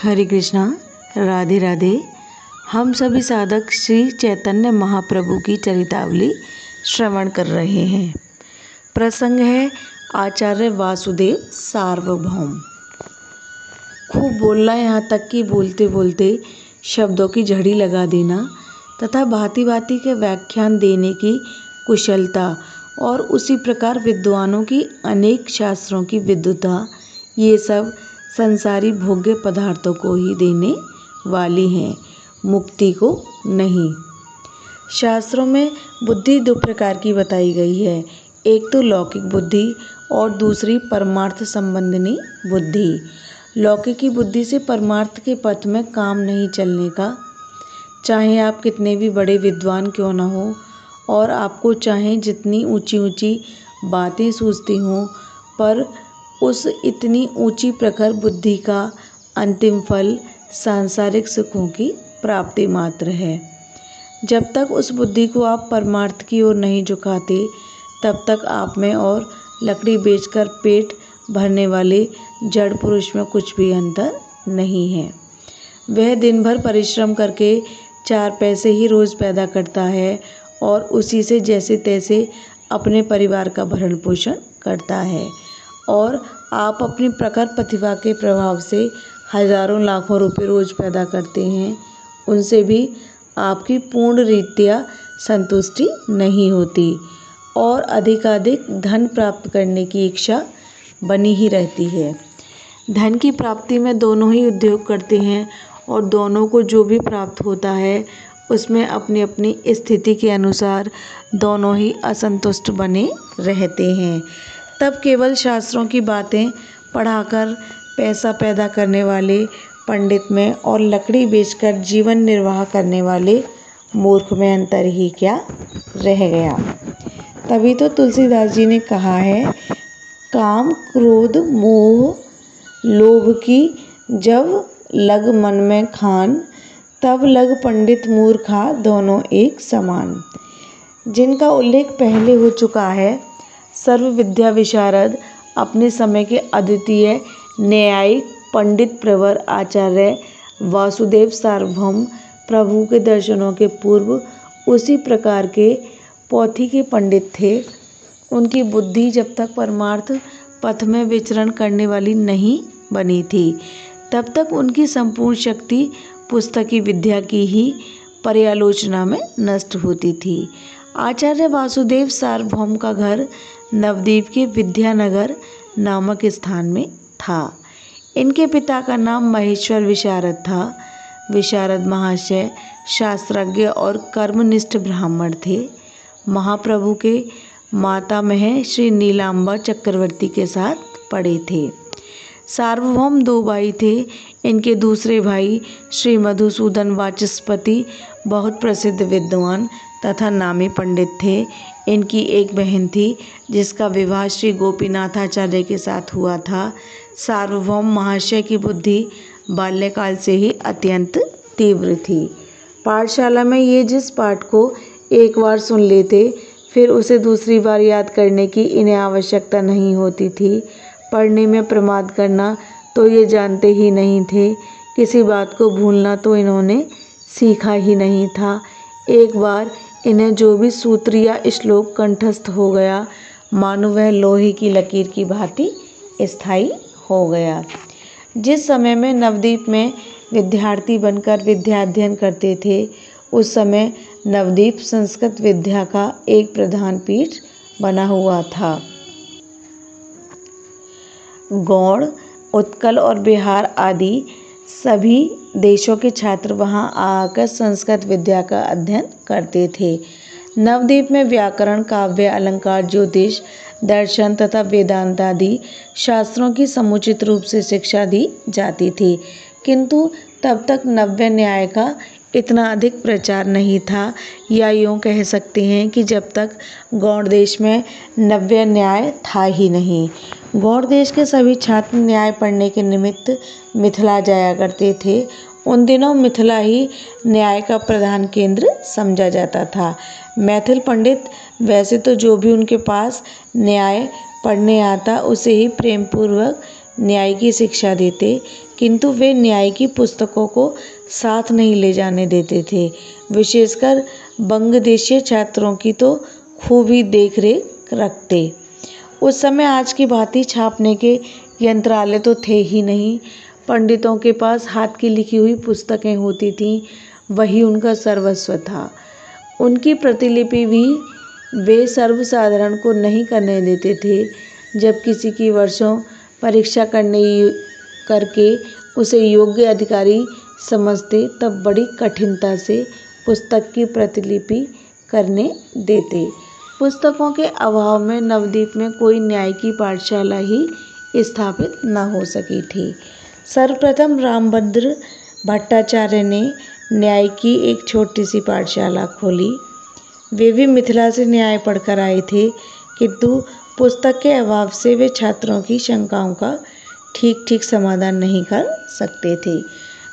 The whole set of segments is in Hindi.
हरे कृष्णा, राधे राधे। हम सभी साधक श्री चैतन्य महाप्रभु की चरितावली श्रवण कर रहे हैं। प्रसंग है आचार्य वासुदेव सार्वभौम। खूब बोलना, यहाँ तक कि बोलते बोलते शब्दों की झड़ी लगा देना तथा भांति भांति के व्याख्यान देने की कुशलता और उसी प्रकार विद्वानों की अनेक शास्त्रों की विद्वता, ये सब संसारी भोग्य पदार्थों को ही देने वाली हैं, मुक्ति को नहीं। शास्त्रों में बुद्धि दो प्रकार की बताई गई है, एक तो लौकिक बुद्धि और दूसरी परमार्थ संबंधिनी बुद्धि। लौकिक की बुद्धि से परमार्थ के पथ में काम नहीं चलने का, चाहे आप कितने भी बड़े विद्वान क्यों न हो और आपको चाहे जितनी ऊंची ऊंची बातें सूझती हों, पर उस इतनी ऊंची प्रखर बुद्धि का अंतिम फल सांसारिक सुखों की प्राप्ति मात्र है। जब तक उस बुद्धि को आप परमार्थ की ओर नहीं झुकाते, तब तक आप में और लकड़ी बेचकर पेट भरने वाले जड़ पुरुष में कुछ भी अंतर नहीं है। वह दिन भर परिश्रम करके 4 पैसे ही रोज पैदा करता है और उसी से जैसे तैसे अपने परिवार का भरण पोषण करता है, और आप अपनी प्रखर प्रतिभा के प्रभाव से हजारों लाखों रुपए रोज पैदा करते हैं। उनसे भी आपकी पूर्ण रीत्या संतुष्टि नहीं होती और अधिकाधिक धन प्राप्त करने की इच्छा बनी ही रहती है। धन की प्राप्ति में दोनों ही उद्योग करते हैं और दोनों को जो भी प्राप्त होता है उसमें अपनी अपनी स्थिति के अनुसार दोनों ही असंतुष्ट बने रहते हैं। तब केवल शास्त्रों की बातें पढ़ाकर पैसा पैदा करने वाले पंडित में और लकड़ी बेचकर जीवन निर्वाह करने वाले मूर्ख में अंतर ही क्या रह गया। तभी तो तुलसीदास जी ने कहा है, काम क्रोध मोह लोभ की जब लग मन में खान, तब लग पंडित मूर्खा दोनों एक समान। जिनका उल्लेख पहले हो चुका है, सर्व विद्या विशारद, अपने समय के अद्वितीय न्यायिक पंडित प्रवर आचार्य वासुदेव सार्वभौम प्रभु के दर्शनों के पूर्व उसी प्रकार के पौथी के पंडित थे। उनकी बुद्धि जब तक परमार्थ पथ में विचरण करने वाली नहीं बनी थी, तब तक उनकी संपूर्ण शक्ति पुस्तकी विद्या की ही पर्यालोचना में नष्ट होती थी। आचार्य वासुदेव सार्वभौम का घर नवद्वीप के विद्यानगर नामक स्थान में था। इनके पिता का नाम महेश्वर विशारद था। विशारद महाशय शास्त्रज्ञ और कर्मनिष्ठ ब्राह्मण थे। महाप्रभु के मातामह श्री नीलांबा चक्रवर्ती के साथ पढ़े थे। सार्वभौम 2 भाई थे। इनके दूसरे भाई श्री मधुसूदन वाचस्पति बहुत प्रसिद्ध विद्वान तथा नामी पंडित थे। इनकी एक बहन थी जिसका विवाह श्री गोपीनाथाचार्य के साथ हुआ था। सार्वभौम महाशय की बुद्धि बाल्यकाल से ही अत्यंत तीव्र थी। पाठशाला में ये जिस पाठ को एक बार सुन लेते, फिर उसे दूसरी बार याद करने की इन्हें आवश्यकता नहीं होती थी। पढ़ने में प्रमाद करना तो ये जानते ही नहीं थे। किसी बात को भूलना तो इन्होंने सीखा ही नहीं था। एक बार इन्हें जो भी सूत्र या श्लोक कंठस्थ हो गया, मानो वह लोहे की लकीर की भांति स्थायी हो गया। जिस समय में नवद्वीप में विद्यार्थी बनकर विद्याध्ययन करते थे, उस समय नवद्वीप संस्कृत विद्या का एक प्रधान पीठ बना हुआ था। गौड़, उत्कल और बिहार आदि सभी देशों के छात्र वहां आकर संस्कृत विद्या का अध्ययन करते थे। नवद्वीप में व्याकरण, काव्य, अलंकार, ज्योतिष, दर्शन तथा वेदांत आदि शास्त्रों की समुचित रूप से शिक्षा दी जाती थी, किंतु तब तक नव्य न्याय का इतना अधिक प्रचार नहीं था, या यूँ कह सकते हैं कि जब तक गौड़ देश में नव्य न्याय था ही नहीं। गौड़ देश के सभी छात्र न्याय पढ़ने के निमित्त मिथिला जाया करते थे। उन दिनों मिथिला ही न्याय का प्रधान केंद्र समझा जाता था। मैथिल पंडित वैसे तो जो भी उनके पास न्याय पढ़ने आता उसे ही प्रेम पूर्वक न्याय की शिक्षा देते, किंतु वे न्याय की पुस्तकों को साथ नहीं ले जाने देते थे। विशेषकर बंगदेशीय छात्रों की तो खूब ही देख रेख रखते। उस समय आज की भांति छापने के यंत्रालय तो थे ही नहीं। पंडितों के पास हाथ की लिखी हुई पुस्तकें होती थीं, वही उनका सर्वस्व था। उनकी प्रतिलिपि भी वे सर्वसाधारण को नहीं करने देते थे। जब किसी की वर्षों परीक्षा करके उसे योग्य अधिकारी समझते, तब बड़ी कठिनता से पुस्तक की प्रतिलिपि करने देते। पुस्तकों के अभाव में नवद्वीप में कोई न्याय की पाठशाला ही स्थापित न हो सकी थी। सर्वप्रथम रामभद्र भट्टाचार्य ने न्याय की एक छोटी सी पाठशाला खोली। वे भी मिथिला से न्याय पढ़कर आए थे, किंतु पुस्तक के अभाव से वे छात्रों की शंकाओं का ठीक ठीक समाधान नहीं कर सकते थे।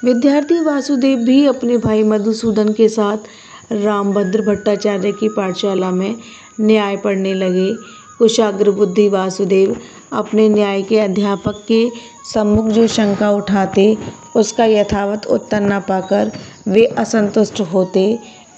विद्यार्थी वासुदेव भी अपने भाई मधुसूदन के साथ रामभद्र भट्टाचार्य की पाठशाला में न्याय पढ़ने लगे। कुशाग्र बुद्धि वासुदेव अपने न्याय के अध्यापक के सम्मुख जो शंका उठाते, उसका यथावत उत्तर न पाकर वे असंतुष्ट होते।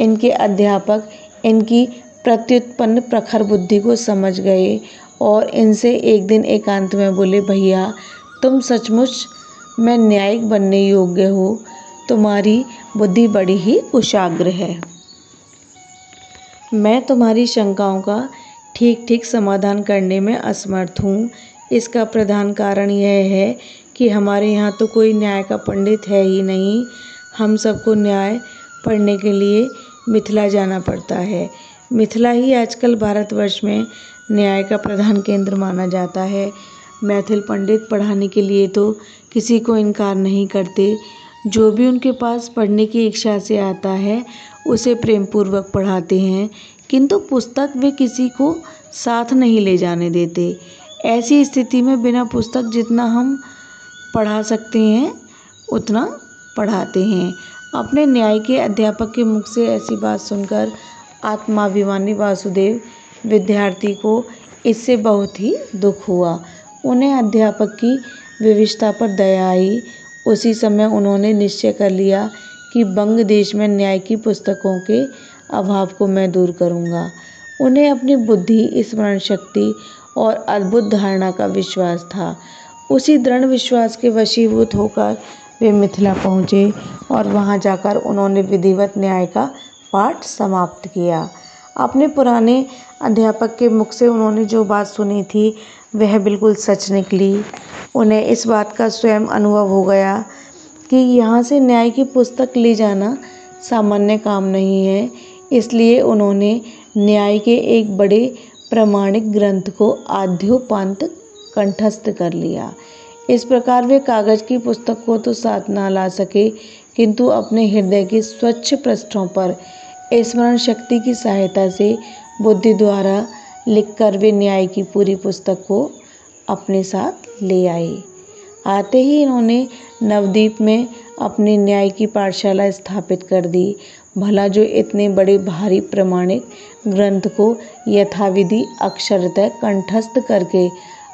इनके अध्यापक इनकी प्रत्युत्पन्न प्रखर बुद्धि को समझ गए और इनसे एक दिन एकांत में बोले, भैया तुम सचमुच में न्यायिक बनने योग्य हो, तुम्हारी बुद्धि बड़ी ही कुशाग्र है। मैं तुम्हारी शंकाओं का ठीक ठीक समाधान करने में असमर्थ हूँ। इसका प्रधान कारण यह है कि हमारे यहाँ तो कोई न्याय का पंडित है ही नहीं। हम सबको न्याय पढ़ने के लिए मिथिला जाना पड़ता है। मिथिला ही आजकल भारतवर्ष में न्याय का प्रधान केंद्र माना जाता है। मैथिल पंडित पढ़ाने के लिए तो किसी को इनकार नहीं करते। जो भी उनके पास पढ़ने की इच्छा से आता है, उसे प्रेम पूर्वक पढ़ाते हैं, किंतु पुस्तक वे किसी को साथ नहीं ले जाने देते। ऐसी स्थिति में बिना पुस्तक जितना हम पढ़ा सकते हैं, उतना पढ़ाते हैं। अपने न्याय के अध्यापक के मुख से ऐसी बात सुनकर आत्माभिमानी वासुदेव विद्यार्थी को इससे बहुत ही दुख हुआ। उन्हें अध्यापक की विविधता पर दया आई। उसी समय उन्होंने निश्चय कर लिया कि बंग देश में न्याय की पुस्तकों के अभाव को मैं दूर करूंगा। उन्हें अपनी बुद्धि, स्मरण शक्ति और अद्भुत धारणा का विश्वास था। उसी दृढ़ विश्वास के वशीभूत होकर वे मिथिला पहुँचे और वहाँ जाकर उन्होंने विधिवत न्याय का पाठ समाप्त किया। अपने पुराने अध्यापक के मुख से उन्होंने जो बात सुनी थी, वह बिल्कुल सच निकली। उन्हें इस बात का स्वयं अनुभव हो गया कि यहाँ से न्याय की पुस्तक ले जाना सामान्य काम नहीं है। इसलिए उन्होंने न्याय के एक बड़े प्रामाणिक ग्रंथ को आद्योपांत कंठस्थ कर लिया। इस प्रकार वे कागज की पुस्तक को तो साथ ना ला सके, किंतु अपने हृदय के स्वच्छ पृष्ठों पर स्मरण शक्ति की सहायता से बुद्धि द्वारा लिखकर वे न्याय की पूरी पुस्तक को अपने साथ ले आए। आते ही इन्होंने नवद्वीप में अपनी न्याय की पाठशाला स्थापित कर दी। भला जो इतने बड़े भारी प्रामाणिक ग्रंथ को यथाविधि अक्षरतः कंठस्थ करके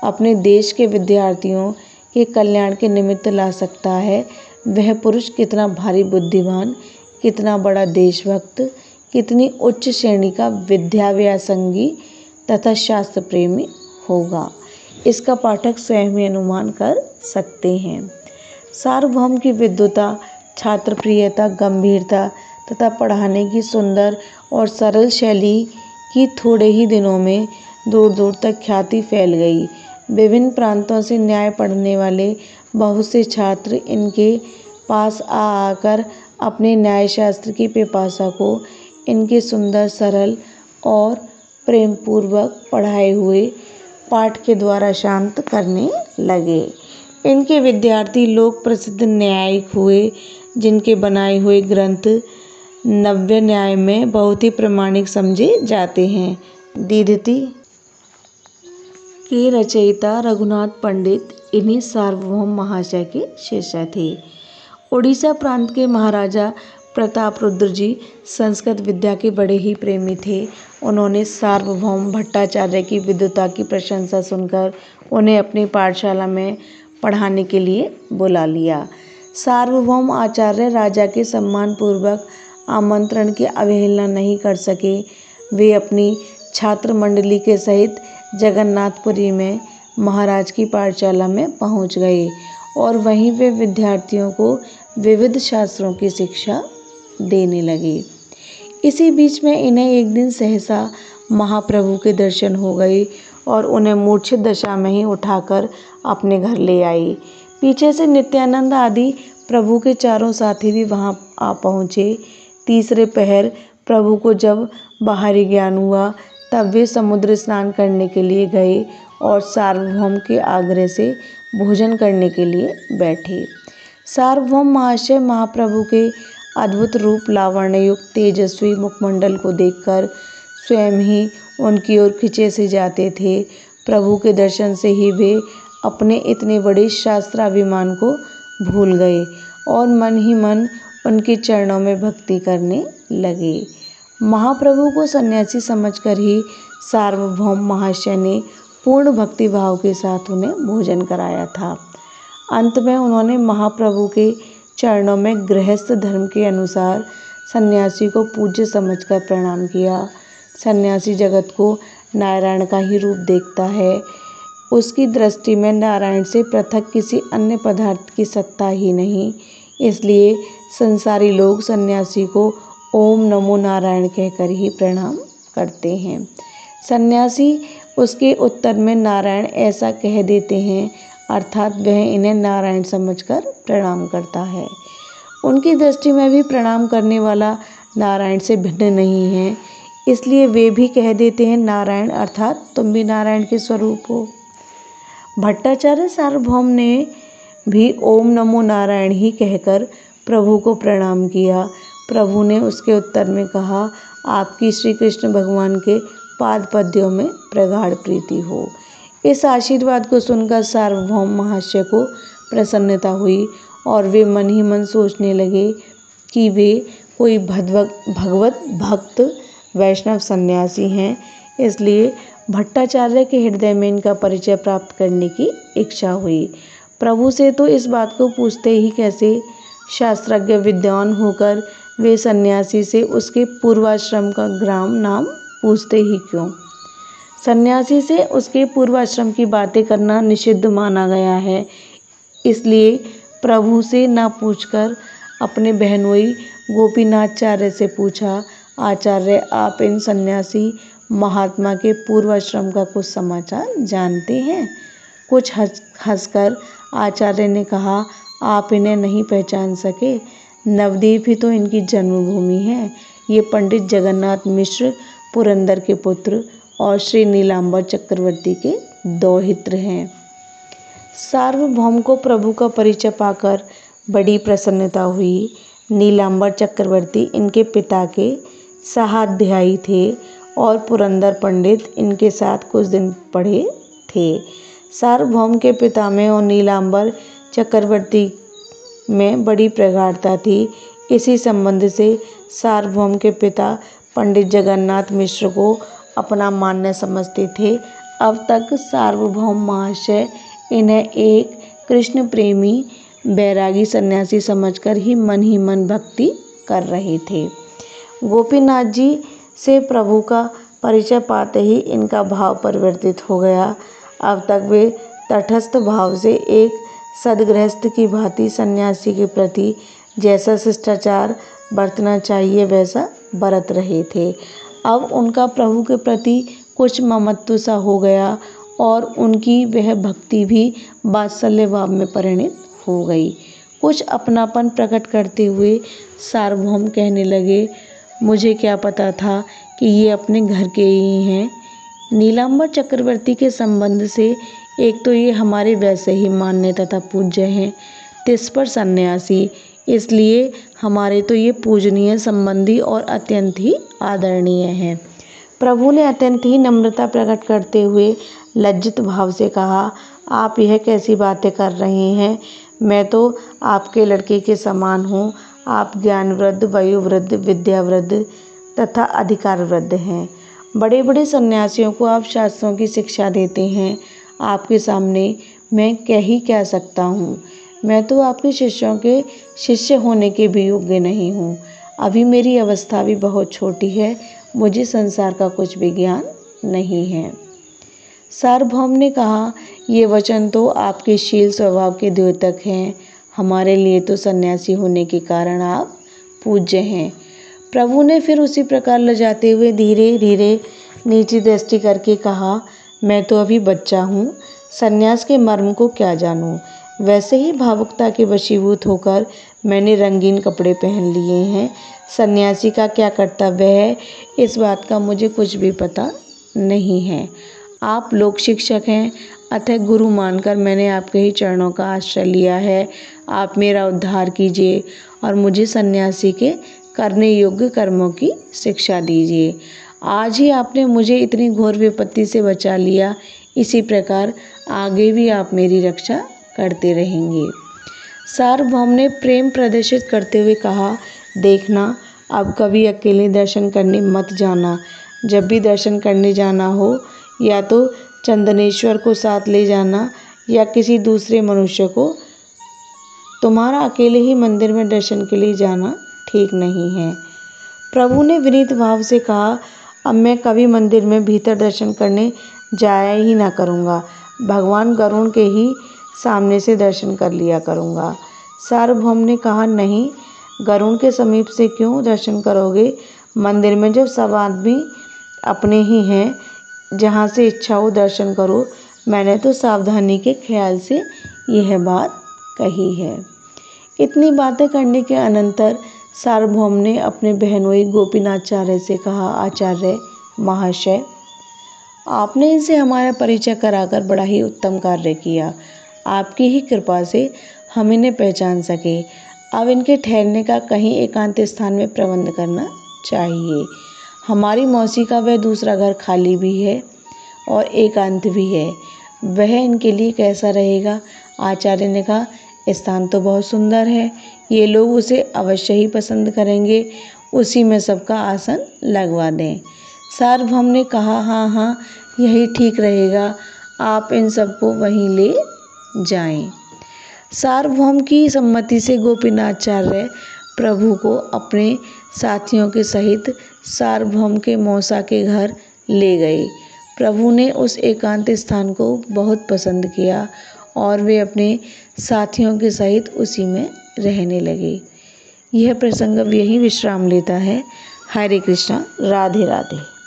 अपने देश के विद्यार्थियों के कल्याण के निमित्त ला सकता है, वह पुरुष कितना भारी बुद्धिमान, कितना बड़ा देशभक्त, कितनी उच्च श्रेणी का विद्याव्यासंगी तथा शास्त्र प्रेमी होगा, इसका पाठक स्वयं ही अनुमान कर सकते हैं। सार्वभौम की विद्वता, छात्र प्रियता, गंभीरता तथा पढ़ाने की सुंदर और सरल शैली की थोड़े ही दिनों में दूर दूर तक ख्याति फैल गई। विभिन्न प्रांतों से न्याय पढ़ने वाले बहुत से छात्र इनके पास आकर अपने न्यायशास्त्र की पिपासा को इनके सुंदर, सरल और प्रेमपूर्वक पढ़ाए हुए पाठ के द्वारा शांत करने लगे। इनके विद्यार्थी लोग प्रसिद्ध न्यायिक हुए, जिनके बनाए हुए ग्रंथ नव्य न्याय में बहुत ही प्रामाणिक समझे जाते हैं। दीधति के रचयिता रघुनाथ पंडित इन्हीं सार्वभौम महाशय के शिष्य थे। उड़ीसा प्रांत के महाराजा प्रतापरुद्र जी संस्कृत विद्या के बड़े ही प्रेमी थे। उन्होंने सार्वभौम भट्टाचार्य की विद्वता की प्रशंसा सुनकर उन्हें अपनी पाठशाला में पढ़ाने के लिए बुला लिया। सार्वभौम आचार्य राजा के सम्मान पूर्वक आमंत्रण की अवहेलना नहीं कर सके। वे अपनी छात्र मंडली के सहित जगन्नाथपुरी में महाराज की पाठशाला में पहुंच गए और वहीं वे विद्यार्थियों को विविध शास्त्रों की शिक्षा देने लगे। इसी बीच में इन्हें एक दिन सहसा महाप्रभु के दर्शन हो गए और उन्हें मूर्छित दशा में ही उठाकर अपने घर ले आई। पीछे से नित्यानंद आदि प्रभु के चारों साथी भी वहां आ पहुँचे। तीसरे पहर प्रभु को जब बाहरी ज्ञान हुआ तब वे समुद्र स्नान करने के लिए गए और सार्वभौम के आग्रह से भोजन करने के लिए बैठे। सार्वभौम महाशय महाप्रभु के अद्भुत रूप लावण्य युक्त तेजस्वी मुखमंडल को देखकर स्वयं ही उनकी ओर खिंचे से जाते थे। प्रभु के दर्शन से ही वे अपने इतने बड़े शास्त्राभिमान को भूल गए और मन ही मन उनके चरणों में भक्ति करने लगे। महाप्रभु को सन्यासी समझकर ही सार्वभौम महाशय ने पूर्ण भक्ति भाव के साथ उन्हें भोजन कराया था। अंत में उन्होंने महाप्रभु के चरणों में गृहस्थ धर्म के अनुसार सन्यासी को पूज्य समझकर प्रणाम किया। सन्यासी जगत को नारायण का ही रूप देखता है। उसकी दृष्टि में नारायण से पृथक किसी अन्य पदार्थ की सत्ता ही नहीं। इसलिए संसारी लोग सन्यासी को ओम नमो नारायण कहकर ही प्रणाम करते हैं। सन्यासी उसके उत्तर में नारायण ऐसा कह देते हैं, अर्थात वह इन्हें नारायण समझकर प्रणाम करता है। उनकी दृष्टि में भी प्रणाम करने वाला नारायण से भिन्न नहीं है, इसलिए वे भी कह देते हैं नारायण, अर्थात तुम भी नारायण के स्वरूप हो। भट्टाचार्य सार्वभौम ने भी ओम नमो नारायण ही कहकर प्रभु को प्रणाम किया। प्रभु ने उसके उत्तर में कहा, आपकी श्री कृष्ण भगवान के पाद पद्यों में प्रगाढ़ प्रीति हो। इस आशीर्वाद को सुनकर सार्वभौम महाशय को प्रसन्नता हुई और वे मन ही मन सोचने लगे कि वे कोई भगवत भक्त वैष्णव सन्यासी हैं। इसलिए भट्टाचार्य के हृदय में इनका परिचय प्राप्त करने की इच्छा हुई। प्रभु से तो इस बात को पूछते ही कैसे, शास्त्रज्ञ विद्वान होकर वे सन्यासी से उसके पूर्वाश्रम का ग्राम नाम पूछते ही क्यों। सन्यासी से उसके पूर्वाश्रम की बातें करना निषिद्ध माना गया है। इसलिए प्रभु से न पूछकर अपने बहनोई गोपीनाथाचार्य से पूछा, आचार्य आप इन सन्यासी महात्मा के पूर्वाश्रम का कुछ समाचार जानते हैं? कुछ हंसकर आचार्य ने कहा, आप इन्हें नहीं पहचान सके? नवद्वीप ही तो इनकी जन्मभूमि है। ये पंडित जगन्नाथ मिश्र पुरंदर के पुत्र और श्री नीलांबर चक्रवर्ती के दौहित्र हैं। सार्वभौम को प्रभु का परिचय पाकर बड़ी प्रसन्नता हुई। नीलांबर चक्रवर्ती इनके पिता के सहाध्यायी थे और पुरंदर पंडित इनके साथ कुछ दिन पढ़े थे। सार्वभौम के पिता में और नीलांबर चक्रवर्ती में बड़ी प्रगाढ़ता थी। इसी संबंध से सार्वभौम के पिता पंडित जगन्नाथ मिश्र को अपना मान्य समझते थे। अब तक सार्वभौम महाशय इन्हें एक कृष्ण प्रेमी बैरागी सन्यासी समझकर ही मन भक्ति कर रहे थे। गोपीनाथ जी से प्रभु का परिचय पाते ही इनका भाव परिवर्तित हो गया। अब तक वे तटस्थ भाव से एक सद्गृहस्थ की भांति सन्यासी के प्रति जैसा शिष्टाचार बरतना चाहिए वैसा बरत रहे थे। अब उनका प्रभु के प्रति कुछ ममत्व सा हो गया और उनकी वह भक्ति भी वात्सल्य भाव में परिणित हो गई। कुछ अपनापन प्रकट करते हुए सार्वभौम कहने लगे, मुझे क्या पता था कि ये अपने घर के ही हैं। नीलांबर चक्रवर्ती के संबंध से एक तो ये हमारे वैसे ही मान्य तथा पूज्य हैं, तिस पर सन्यासी, इसलिए हमारे तो ये पूजनीय संबंधी और अत्यंत ही आदरणीय हैं। प्रभु ने अत्यंत ही नम्रता प्रकट करते हुए लज्जित भाव से कहा, आप यह कैसी बातें कर रहे हैं? मैं तो आपके लड़के के समान हूँ। आप ज्ञानवृद्ध, वयोवृद्ध, विद्यावृद्ध तथा अधिकार वृद्ध हैं। बड़े बड़े सन्यासियों को आप शास्त्रों की शिक्षा देते हैं। आपके सामने मैं कह ही क्या सकता हूँ। मैं तो आपके शिष्यों के शिष्य होने के भी योग्य नहीं हूँ। अभी मेरी अवस्था भी बहुत छोटी है, मुझे संसार का कुछ भी ज्ञान नहीं है। सार्वभौम ने कहा, ये वचन तो आपके शील स्वभाव के द्योतक हैं। हमारे लिए तो सन्यासी होने के कारण आप पूज्य हैं। प्रभु ने फिर उसी प्रकार लजाते हुए धीरे धीरे नीची दृष्टि करके कहा, मैं तो अभी बच्चा हूँ, सन्यास के मर्म को क्या जानूँ। वैसे ही भावुकता के वशीभूत होकर मैंने रंगीन कपड़े पहन लिए हैं। सन्यासी का क्या कर्तव्य है, इस बात का मुझे कुछ भी पता नहीं है। आप लोक शिक्षक हैं, अतः गुरु मानकर मैंने आपके ही चरणों का आश्रय लिया है। आप मेरा उद्धार कीजिए और मुझे सन्यासी के करने योग्य कर्मों की शिक्षा दीजिए। आज ही आपने मुझे इतनी घोर विपत्ति से बचा लिया, इसी प्रकार आगे भी आप मेरी रक्षा करते रहेंगे। सार्वभौम ने प्रेम प्रदर्शित करते हुए कहा, देखना, अब कभी अकेले दर्शन करने मत जाना। जब भी दर्शन करने जाना हो, या तो चंदनेश्वर को साथ ले जाना या किसी दूसरे मनुष्य को। तुम्हारा अकेले ही मंदिर में दर्शन के लिए जाना ठीक नहीं है। प्रभु ने विनीत भाव से कहा, अब मैं कभी मंदिर में भीतर दर्शन करने जाया ही ना करूँगा। भगवान गरुड़ के ही सामने से दर्शन कर लिया करूँगा। सार्वभौम ने कहा, नहीं, गरुड़ के समीप से क्यों दर्शन करोगे। मंदिर में जब सब आदमी अपने ही हैं, जहाँ से इच्छा हो दर्शन करो। मैंने तो सावधानी के ख्याल से यह बात कही है। इतनी बातें करने के अनंतर सार्वभौम ने अपने बहनोई गोपीनाथाचार्य से कहा, आचार्य महाशय, आपने इनसे हमारा परिचय कराकर बड़ा ही उत्तम कार्य किया। आपकी ही कृपा से हम इन्हें पहचान सके। अब इनके ठहरने का कहीं एकांत स्थान में प्रबंध करना चाहिए। हमारी मौसी का वह दूसरा घर खाली भी है और एकांत भी है, वह इनके लिए कैसा रहेगा। आचार्य ने कहा, स्थान तो बहुत सुंदर है, ये लोग उसे अवश्य ही पसंद करेंगे, उसी में सबका आसन लगवा दें। सार्वभौम ने कहा, हाँ हाँ, यही ठीक रहेगा, आप इन सबको वहीं ले जाएं। सार्वभौम की सम्मति से गोपीनाथाचार्य प्रभु को अपने साथियों के सहित सार्वभौम के मौसा के घर ले गए। प्रभु ने उस एकांत स्थान को बहुत पसंद किया और वे अपने साथियों के सहित उसी में रहने लगे। यह प्रसंग अब यहीं विश्राम लेता है। हरे कृष्णा, राधे राधे।